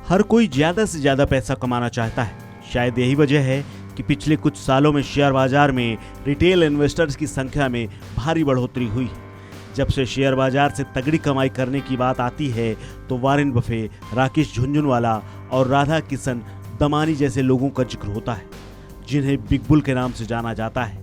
हर कोई ज्यादा से ज्यादा पैसा कमाना चाहता है। शायद यही वजह है कि पिछले कुछ सालों में शेयर बाजार में रिटेल इन्वेस्टर्स की संख्या में भारी बढ़ोतरी हुई है। जब से शेयर बाजार से तगड़ी कमाई करने की बात आती है तो वॉरेन बफे, राकेश झुनझुनवाला और राधा किशन दमानी जैसे लोगों का जिक्र होता है, जिन्हें बिग बुल के नाम से जाना जाता है।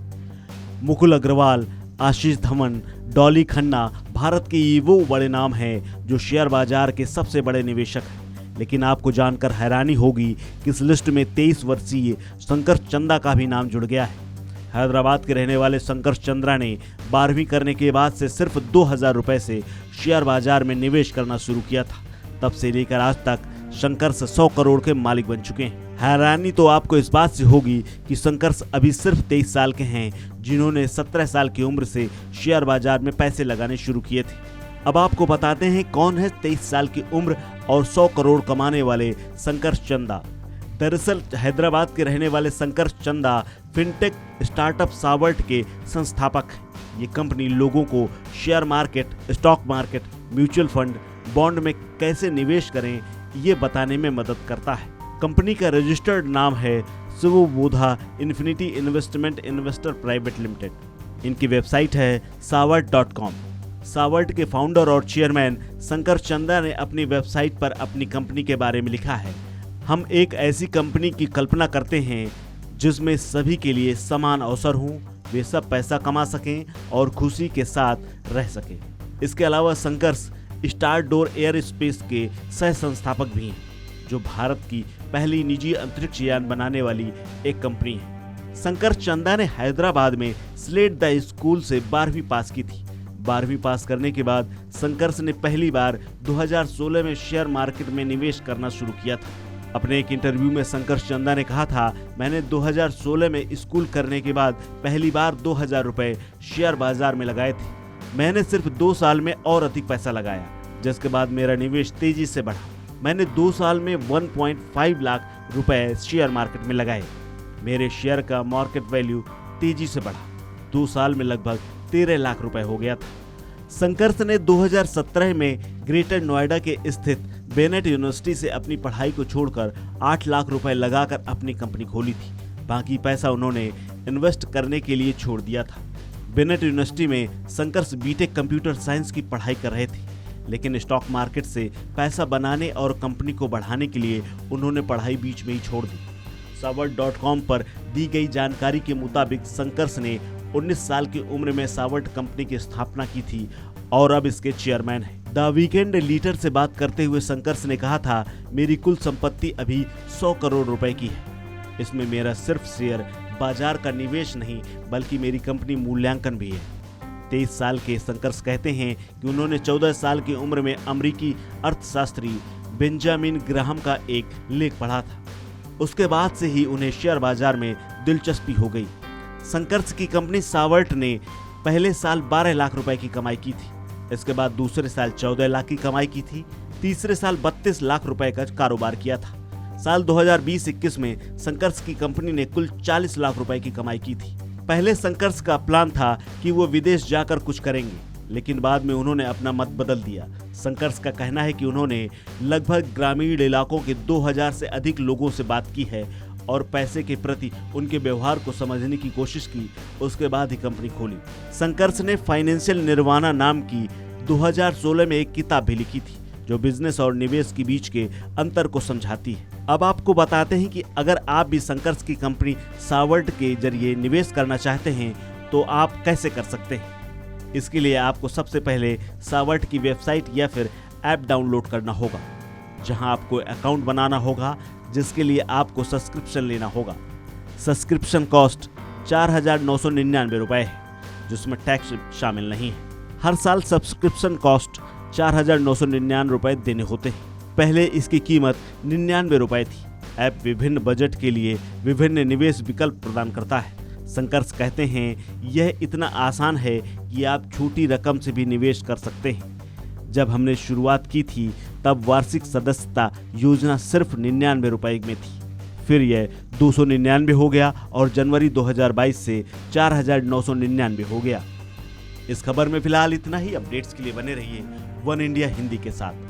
मुकुल अग्रवाल, आशीष धवन, डॉली खन्ना भारत के ये वो बड़े नाम हैं जो शेयर बाजार के सबसे बड़े निवेशक हैं। लेकिन आपको जानकर हैरानी होगी कि इस लिस्ट में 23 वर्षीय शंकर चंदा का भी नाम जुड़ गया है। हैदराबाद के रहने वाले शंकर चंद्रा ने 12वीं करने के बाद से सिर्फ 2000 रुपए से शेयर बाजार में निवेश करना शुरू किया था। तब से लेकर आज तक शंकर 100 करोड़ के मालिक बन चुके हैं। हैरानी तो आपको इस बात से होगी कि शंकर अभी सिर्फ 23 साल के हैं, जिन्होंने 17 साल की उम्र से शेयर बाजार में पैसे लगाने शुरू किए थे। अब आपको बताते हैं कौन है 23 साल की उम्र और 100 करोड़ कमाने वाले शंकर चंदा। दरअसल हैदराबाद के रहने वाले शंकर चंदा फिनटेक स्टार्टअप सावर्ट के संस्थापक हैं। ये कंपनी लोगों को share market, stock market, mutual fund, bond में कैसे निवेश करें ये बताने में मदद करता है। कंपनी का रजिस्टर्ड नाम है Subodha infinity investment investor private limited. इनकी वेबसाइट है सावर्ट.com। सावर्ट के फाउंडर और चेयरमैन शंकर चंदा ने अपनी वेबसाइट पर अपनी कंपनी के बारे में लिखा है, हम एक ऐसी कंपनी की कल्पना करते हैं जिसमें सभी के लिए समान अवसर हों, वे सब पैसा कमा सकें और खुशी के साथ रह सकें। इसके अलावा Shankar star door air space के सह संस्थापक भी हैं, जो भारत की पहली निजी अंतरिक्ष यान बनाने वाली एक कंपनी है। शंकर चंदा ने हैदराबाद में स्लेट द स्कूल से 12वीं पास की थी। 12वीं पास करने के बाद शंकर ने पहली बार 2016 में शेयर मार्केट में निवेश करना शुरू किया था। अपने एक इंटरव्यू में शंकर चंदा ने कहा था, मैंने 2016 में स्कूल करने के बाद पहली बार 2000 रुपए शेयर बाजार में लगाए थे। मैंने सिर्फ 2 साल में और अधिक पैसा लगाया, जिसके बाद मेरा निवेश तेजी से बढ़ा। मैंने 2 साल में 1.5 लाख रुपए शेयर मार्केट में लगाए। मेरे शेयर का मार्केट वैल्यू तेजी से बढ़ा। 2 साल में लगभग 13 लाख रुपए हो गया था। शंकर ने 2017 में ग्रेटर नोएडा के स्थित बेनेट यूनिवर्सिटी से अपनी पढ़ाई को छोड़कर 8 लाख रुपए लगाकर अपनी कंपनी खोली थी। बाकी पैसा उन्होंने इन्वेस्ट करने के लिए छोड़ दिया था। बेनेट यूनिवर्सिटी में शंकर बीटेक कंप्यूटर साइंस की पढ़ाई कर रहे थे, लेकिन स्टॉक मार्केट से पैसा बनाने और कंपनी को बढ़ाने के लिए उन्होंने पढ़ाई बीच में ही छोड़ दी। सावर्ट.com पर दी गई जानकारी के मुताबिक शंकर ने 19 साल की उम्र में सावर्ट कंपनी की स्थापना की थी और अब इसके चेयरमैन हैं। द वीकेंड लीडर से बात करते हुए शंकर ने कहा था, मेरी कुल संपत्ति अभी 100 करोड़ रुपए की है। इसमें मेरा सिर्फ शेयर बाजार का निवेश नहीं बल्कि मेरी कंपनी मूल्यांकन भी है। 23 साल के शंकर कहते हैं कि उन्होंने 14 साल की उम्र में अमेरिकी अर्थशास्त्री बेंजामिन ग्राहम का एक लेख पढ़ा था। उसके बाद से ही उन्हें शेयर बाजार में दिलचस्पी हो गई। शंकर की कंपनी सावर्ट ने पहले साल 12 लाख रुपए की कमाई की थी। इसके बाद दूसरे साल 14 लाख की कमाई की थी। तीसरे साल 32 लाख रुपए का कारोबार किया था। साल 2020-21 में शंकर की कंपनी ने कुल 40 लाख रुपए की कमाई की थी। पहले शंकर का प्लान था कि वो विदेश जाकर कुछ करेंगे, लेकिन बाद में उन्होंने अपना मत बदल दिया। शंकर का कहना है कि उन्होंने लगभग ग्रामीण इलाकों के 2000 से अधिक लोगों से बात की है और पैसे के प्रति उनके व्यवहार को समझने की कोशिश की। उसके बाद ही कंपनी खोली। शंकर ने फाइनेंशियल निर्वाणा नाम की 2016 में एक किताब भी लिखी थी, जो बिजनेस और निवेश के बीच के अंतर को समझाती है। अब आपको बताते हैं कि अगर आप भी शंकर की कंपनी सावर्ट के जरिए निवेश करना चाहते हैं तो आप कैसे कर सकते हैं। इसके लिए आपको सबसे पहले सावर्ट की वेबसाइट या फिर ऐप डाउनलोड करना होगा, जहां आपको अकाउंट बनाना होगा, जिसके लिए आपको सब्सक्रिप्शन लेना होगा। सब्सक्रिप्शन कॉस्ट 4,999 रुपए है, जिसमें टैक्स शामिल नहीं है। हर साल सब्सक्रिप्शन कॉस्ट 4,999 रुपए देने होते हैं। पहले इसकी कीमत 99 रुपए थी। ऐप विभिन्न बजट के लिए विभिन्न निवेश विकल्प प्रदान करता है। शंकर कहते हैं, यह इतना आसान है कि आप छोटी रकम से भी निवेश कर सकते हैं। जब हमने शुरुआत की थी तब वार्षिक सदस्यता योजना सिर्फ 99 रुपए में थी, फिर यह 299 हो गया और जनवरी 2022 से 4,999 हो गया। इस खबर में फिलहाल इतना ही। अपडेट्स के लिए बने रहिए वन इंडिया हिंदी के साथ।